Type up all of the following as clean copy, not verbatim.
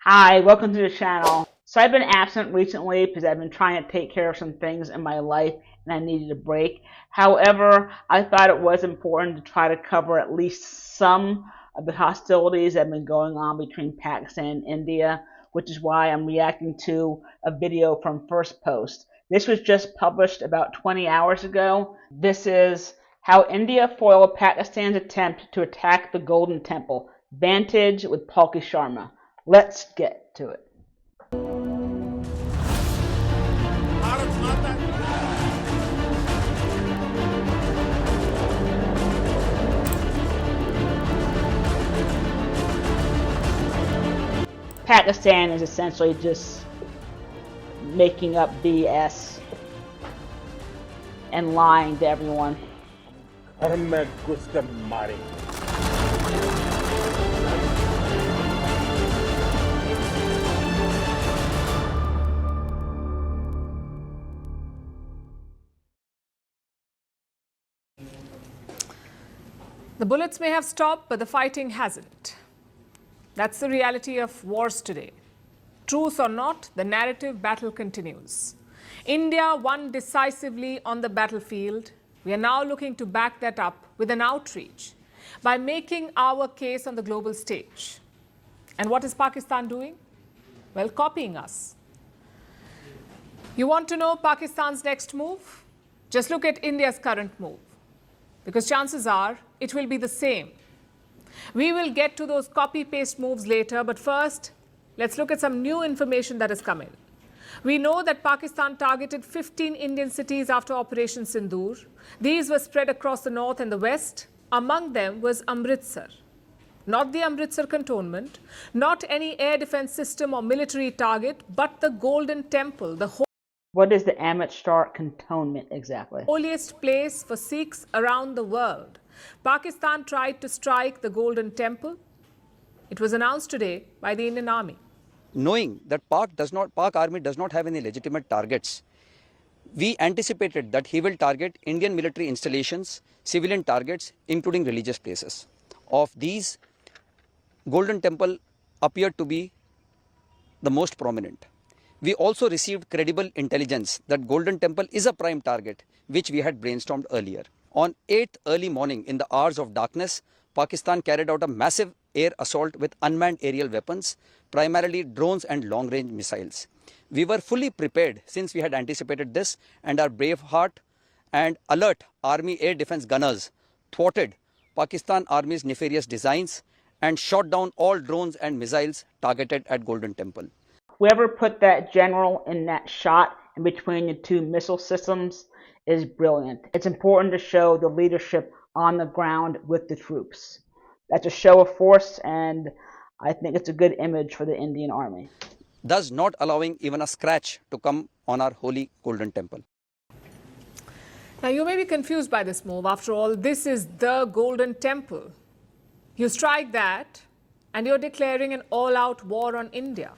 Hi, welcome to the channel. So I've been absent recently because I've been trying to take care of some things in my life and I needed a break. However, I thought it was important to try to cover at least some of the hostilities that have been going on between Pakistan and India, which is why I'm reacting to a video from Firstpost. This was just published about 20 hours ago. This is how India foiled Pakistan's attempt to attack the Golden Temple. Vantage with Palki Sharma. Let's get to it. Pakistan is essentially just making up BS and lying to everyone. The bullets may have stopped, but the fighting hasn't. That's the reality of wars today. Truth or not, the narrative battle continues. India won decisively on the battlefield. We are now looking to back that up with an outreach by making our case on the global stage. And what is Pakistan doing? Well, copying us. You want to know Pakistan's next move? Just look at India's current move, because chances are it will be the same. We will get to those copy-paste moves later, but first, let's look at some new information that has come in. We know that Pakistan targeted 15 Indian cities after Operation Sindoor. These were spread across the north and the west. Among them was Amritsar. Not the Amritsar cantonment, not any air defense system or military target, but the Golden Temple, the What is the Amritsar cantonment exactly? holiest place for Sikhs around the world. Pakistan tried to strike the Golden Temple. It was announced today by the Indian Army. Knowing that Pak army does not have any legitimate targets, we anticipated that he will target Indian military installations, civilian targets, including religious places. Of these, Golden Temple appeared to be the most prominent. We also received credible intelligence that Golden Temple is a prime target, which we had brainstormed earlier. On 8th early morning, in the hours of darkness, Pakistan carried out a massive air assault with unmanned aerial weapons, primarily drones and long-range missiles. We were fully prepared since we had anticipated this, and our brave heart and alert army air defense gunners thwarted Pakistan Army's nefarious designs and shot down all drones and missiles targeted at Golden Temple. Whoever put that general in that shot in between the two missile systems is brilliant. It's important to show the leadership on the ground with the troops. That's a show of force, and I think it's a good image for the Indian Army. Thus not allowing even a scratch to come on our holy Golden Temple. Now, you may be confused by this move. After all, this is the Golden Temple. You strike that, and you're declaring an all-out war on India.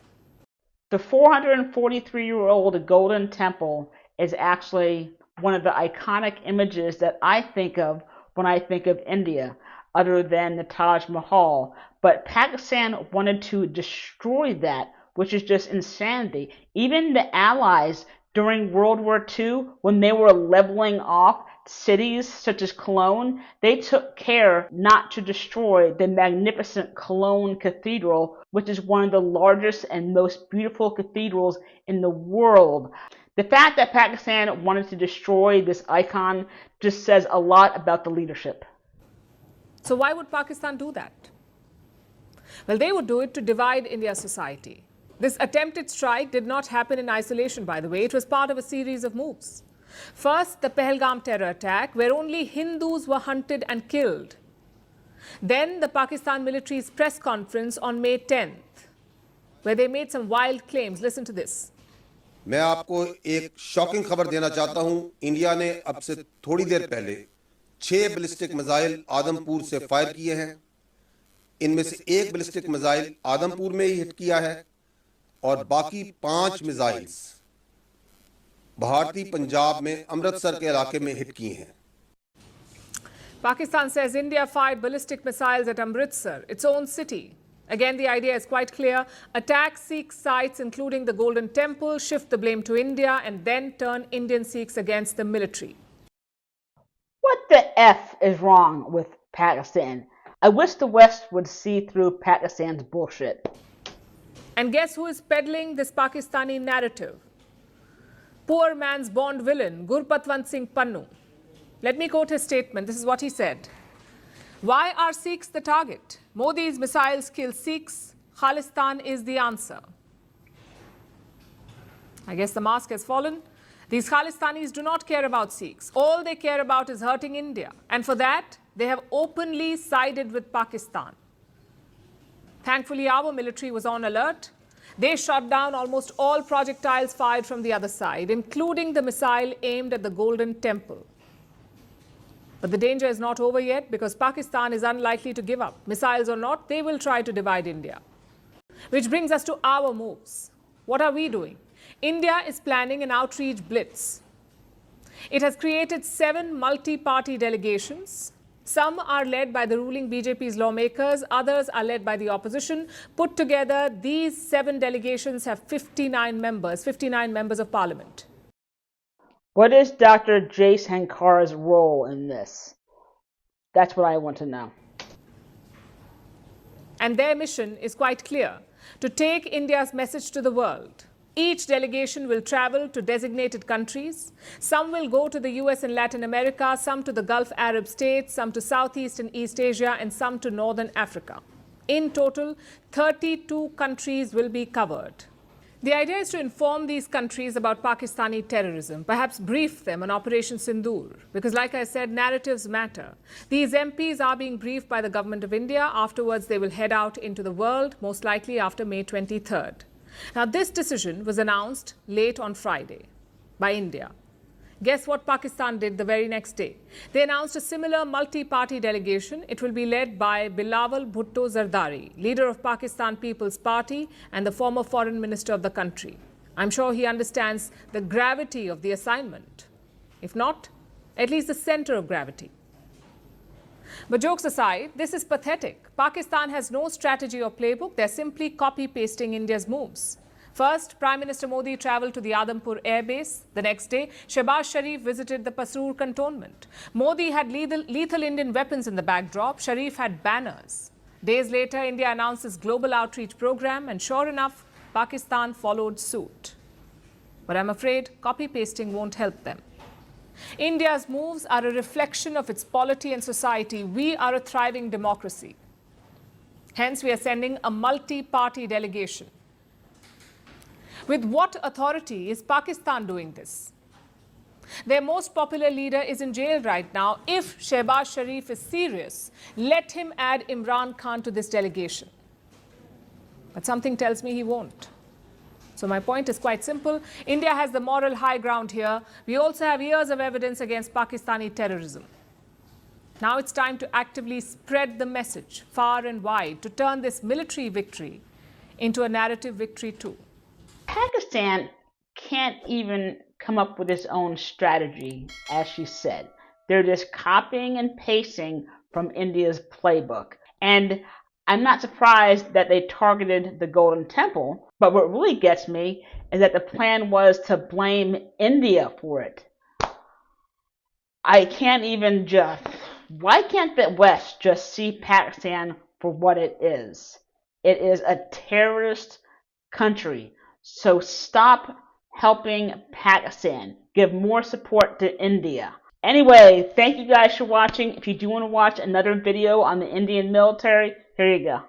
The 443-year-old Golden Temple is actually one of the iconic images that I think of when I think of India, other than the Taj Mahal. But Pakistan wanted to destroy that, which is just insanity. Even the Allies during World War II, when they were leveling off cities such as Cologne, they took care not to destroy the magnificent Cologne Cathedral, which is one of the largest and most beautiful cathedrals in the world. The fact that Pakistan wanted to destroy this icon just says a lot about the leadership. So why would Pakistan do that? Well, they would do it to divide India's society. This attempted strike did not happen in isolation, by the way. It was part of a series of moves. First, the Pahalgam terror attack, where only Hindus were hunted and killed. Then, the Pakistan military's press conference on May 10th, where they made some wild claims. Listen to this. मैं आपको एक shocking खबर देना चाहता हूं। India ने अब से थोड़ी देर पहले 6 बैलिस्टिक मिसाइल आदमपुर से फायर किए हैं। इनमें से एक बैलिस्टिक मिसाइल आदमपुर में ही हिट किया है और बाकी 5 मिसाइल्स भारतीय पंजाब में अमृतसर के इलाके में हिट किए हैं। Pakistan says India fired ballistic missiles at Amritsar, its own city. Again, the idea is quite clear. Attack Sikh sites, including the Golden Temple, shift the blame to India, and then turn Indian Sikhs against the military. What the F is wrong with Pakistan? I wish the West would see through Pakistan's bullshit. And guess who is peddling this Pakistani narrative? Poor man's Bond villain, Gurpatwant Singh Pannu. Let me quote his statement. This is what he said. Why are Sikhs the target? Modi's missiles kill Sikhs. Khalistan is the answer. I guess the mask has fallen. These Khalistanis do not care about Sikhs. All they care about is hurting India. And for that, they have openly sided with Pakistan. Thankfully, our military was on alert. They shot down almost all projectiles fired from the other side, including the missile aimed at the Golden Temple. But the danger is not over yet because Pakistan is unlikely to give up. Missiles or not, they will try to divide India. Which brings us to our moves. What are we doing? India is planning an outreach blitz. It has created 7 multi-party delegations. Some are led by the ruling BJP's lawmakers, others are led by the opposition. Put together, these 7 delegations have 59 members of parliament. What is Dr. Jaishankar's role in this? That's what I want to know. And their mission is quite clear, to take India's message to the world. Each delegation will travel to designated countries. Some will go to the US and Latin America, some to the Gulf Arab states, some to Southeast and East Asia, and some to Northern Africa. In total, 32 countries will be covered. The idea is to inform these countries about Pakistani terrorism, perhaps brief them on Operation Sindoor, because like I said, narratives matter. These MPs are being briefed by the government of India. Afterwards, they will head out into the world, most likely after May 23rd. Now, this decision was announced late on Friday by India. Guess what Pakistan did the very next day? They announced a similar multi-party delegation. It will be led by Bilawal Bhutto Zardari, leader of Pakistan People's Party and the former foreign minister of the country. I'm sure he understands the gravity of the assignment. If not, at least the center of gravity. But jokes aside, this is pathetic. Pakistan has no strategy or playbook. They're simply copy-pasting India's moves. First, Prime Minister Modi travelled to the Adampur Air Base. The next day, Shehbaz Sharif visited the Pasroor cantonment. Modi had lethal Indian weapons in the backdrop. Sharif had banners. Days later, India announced its global outreach program, and sure enough, Pakistan followed suit. But I'm afraid copy-pasting won't help them. India's moves are a reflection of its polity and society. We are a thriving democracy. Hence, we are sending a multi-party delegation. With what authority is Pakistan doing this? Their most popular leader is in jail right now. If Shehbaz Sharif is serious, let him add Imran Khan to this delegation. But something tells me he won't. So my point is quite simple. India has the moral high ground here. We also have years of evidence against Pakistani terrorism. Now it's time to actively spread the message far and wide to turn this military victory into a narrative victory too. Pakistan can't even come up with its own strategy, as she said. They're just copying and pasting from India's playbook. And I'm not surprised that they targeted the Golden Temple, but what really gets me is that the plan was to blame India for it. I can't even why can't the West just see Pakistan for what it is? It is a terrorist country. So stop helping Pakistan. Give more support to India. Anyway, thank you guys for watching. If you do want to watch another video on the Indian military, here you go.